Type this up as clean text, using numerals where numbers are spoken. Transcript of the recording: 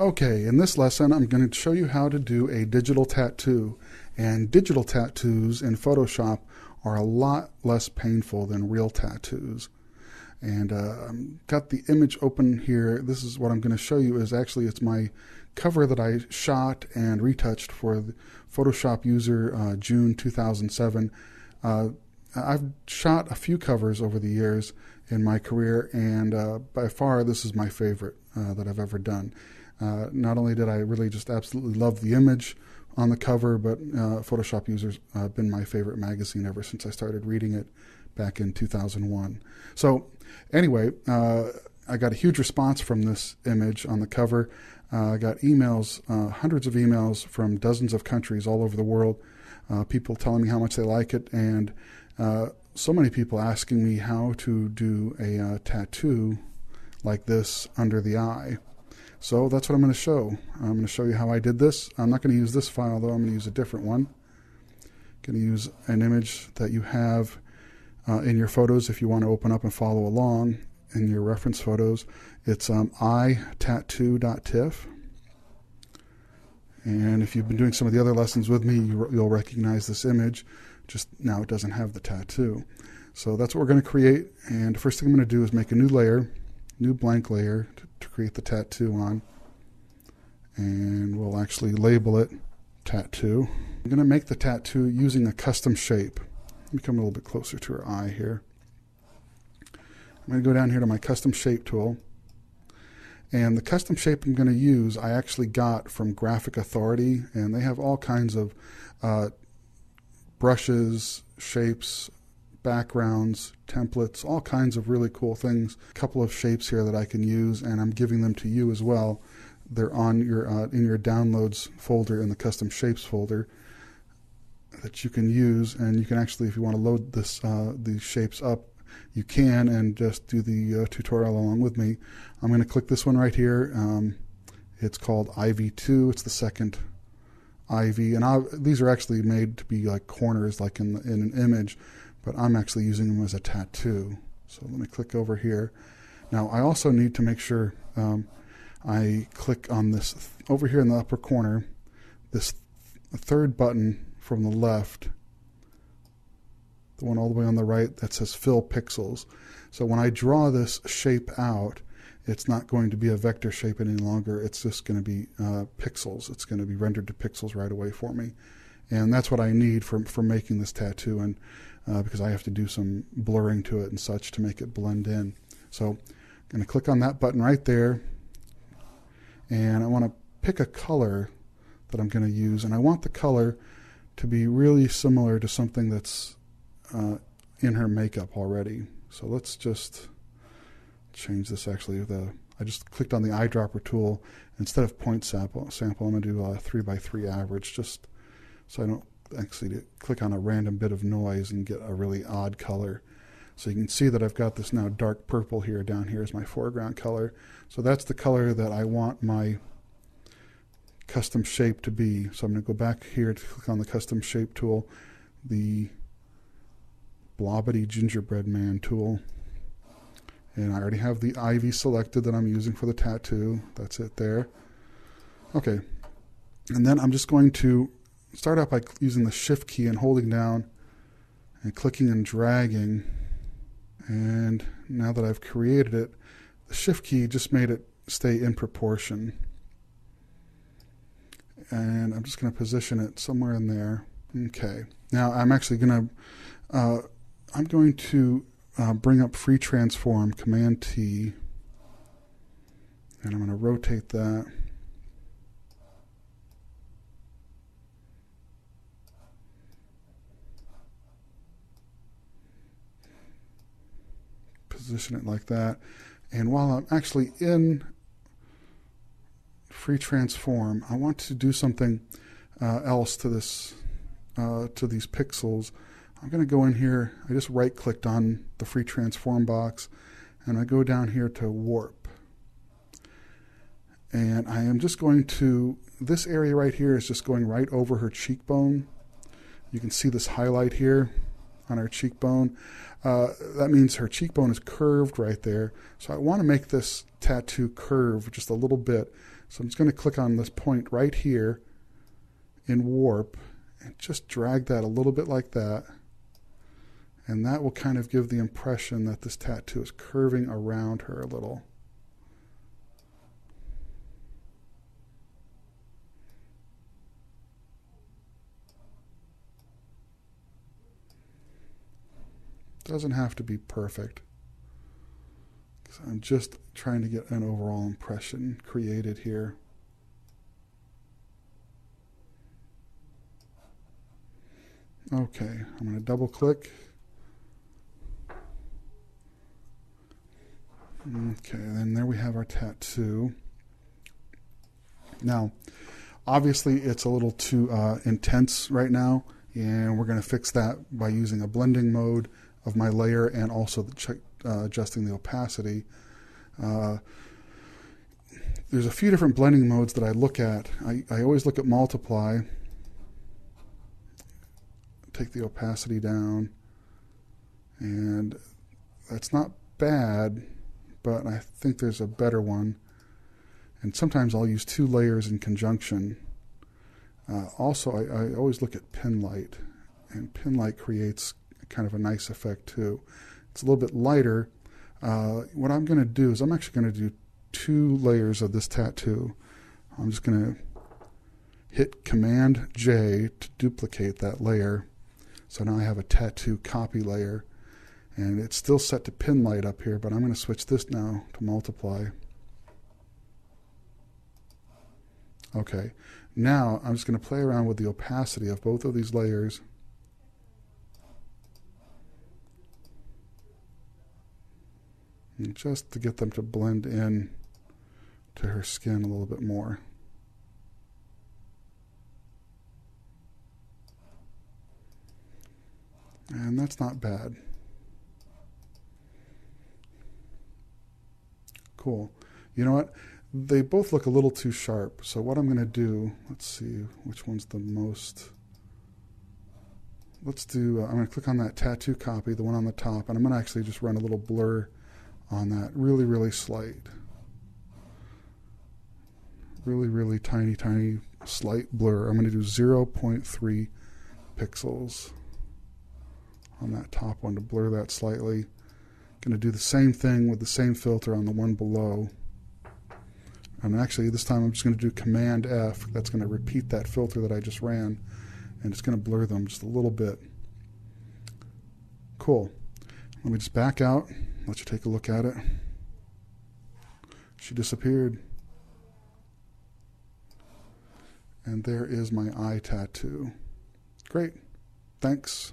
Okay, in this lesson I'm going to show you how to do a digital tattoo. And digital tattoos in Photoshop are a lot less painful than real tattoos. And I've got the image open here. This is what I'm going to show you is actually it's my cover that I shot and retouched for the Photoshop user June 2007. I've shot a few covers over the years in my career, and by far this is my favorite that I've ever done. Not only did I really just absolutely love the image on the cover, but Photoshop User's been my favorite magazine ever since I started reading it back in 2001. So anyway, I got a huge response from this image on the cover. I got emails, hundreds of emails from dozens of countries all over the world, people telling me how much they like it, and so many people asking me how to do a tattoo like this under the eye. So that's what I'm going to show. I'm going to show you how I did this. I'm not going to use this file though. I'm going to use a different one. I'm going to use an image that you have in your photos if you want to open up and follow along in your reference photos. It's itattoo.tiff. And if you've been doing some of the other lessons with me, you'll recognize this image. Just now it doesn't have the tattoo. So that's what we're going to create. And the first thing I'm going to do is make a new layer, new blank layer to create the tattoo on. And we'll actually label it tattoo. I'm going to make the tattoo using a custom shape. Let me come a little bit closer to her eye here. I'm going to go down here to my custom shape tool. And the custom shape I'm going to use, I actually got from Graphic Authority, and they have all kinds of brushes, shapes, backgrounds, templates, all kinds of really cool things. A couple of shapes here that I can use, and I'm giving them to you as well. They're on your in your downloads folder in the custom shapes folder that you can use, and you can actually, if you want to load this these shapes up, you can, and just do the tutorial along with me. I'm going to click this one right here. It's called IV2. It's the second IV, and these are actually made to be like corners, like in an image, but I'm actually using them as a tattoo. So let me click over here. Now I also need to make sure I click on this over here in the upper corner, this third button from the left, the one all the way on the right that says fill pixels. So when I draw this shape out, it's not going to be a vector shape any longer. It's just going to be pixels. It's going to be rendered to pixels right away for me. And that's what I need for making this tattoo, and because I have to do some blurring to it and such to make it blend in. So I'm going to click on that button right there, and I want to pick a color that I'm going to use, and I want the color to be really similar to something that's in her makeup already. So let's just change this. Actually, I just clicked on the eyedropper tool. Instead of point sample, I'm going to do a 3x3 average, just so I don't actually click on a random bit of noise and get a really odd color. So you can see that I've got this now dark purple here. Down here is my foreground color. So that's the color that I want my custom shape to be. So I'm going to go back here to click on the custom shape tool, the Blobbity Gingerbread Man tool. And I already have the IV selected that I'm using for the tattoo. That's it there. Okay. And then I'm just going to start out by using the Shift key and holding down and clicking and dragging. And now that I've created it, the Shift key just made it stay in proportion. And I'm just going to position it somewhere in there. Okay. Now I'm actually going to bring up Free Transform, Command T, and I'm going to rotate that. Position it like that. And while I'm actually in Free Transform, I want to do something else to this, to these pixels. I'm going to go in here. I just right-clicked on the Free Transform box, and I go down here to Warp. And I am just going to, this area right here is just going right over her cheekbone. You can see this highlight here on her cheekbone. That means her cheekbone is curved right there. So I want to make this tattoo curve just a little bit So I'm just going to click on this point right here in warp and just drag that a little bit like that. And that will kind of give the impression that this tattoo is curving around her a little. Doesn't have to be perfect. So I'm just trying to get an overall impression created here. Okay, I'm going to double click. Okay, then there we have our tattoo. Now, obviously it's a little too intense right now, and we're going to fix that by using a blending mode of my layer and also adjusting the opacity. There's a few different blending modes that I look at. I always look at multiply, take the opacity down, and that's not bad, but I think there's a better one. And sometimes I'll use 2 layers in conjunction. Also, I always look at pin light, and pin light creates kind of a nice effect too. It's a little bit lighter. What I'm going to do is I'm actually going to do 2 layers of this tattoo. I'm just going to hit Command J to duplicate that layer. So now I have a tattoo copy layer, and it's still set to pin light up here, but I'm going to switch this now to multiply. Okay, now I'm just going to play around with the opacity of both of these layers. And just to get them to blend in to her skin a little bit more. And that's not bad. Cool. You know what? They both look a little too sharp. So what I'm going to do, let's see which one's the most. Let's do, I'm going to click on that tattoo copy, the one on the top, and I'm going to actually just run a little blur on that. Really, really slight. Really, really tiny, tiny, slight blur. I'm going to do 0.3 pixels on that top one to blur that slightly. Going to do the same thing with the same filter on the one below. And actually this time I'm just going to do Command F. That's going to repeat that filter that I just ran, and it's going to blur them just a little bit. Cool. Let me just back out, let you take a look at it. She disappeared. And there is my eye tattoo. Great. Thanks.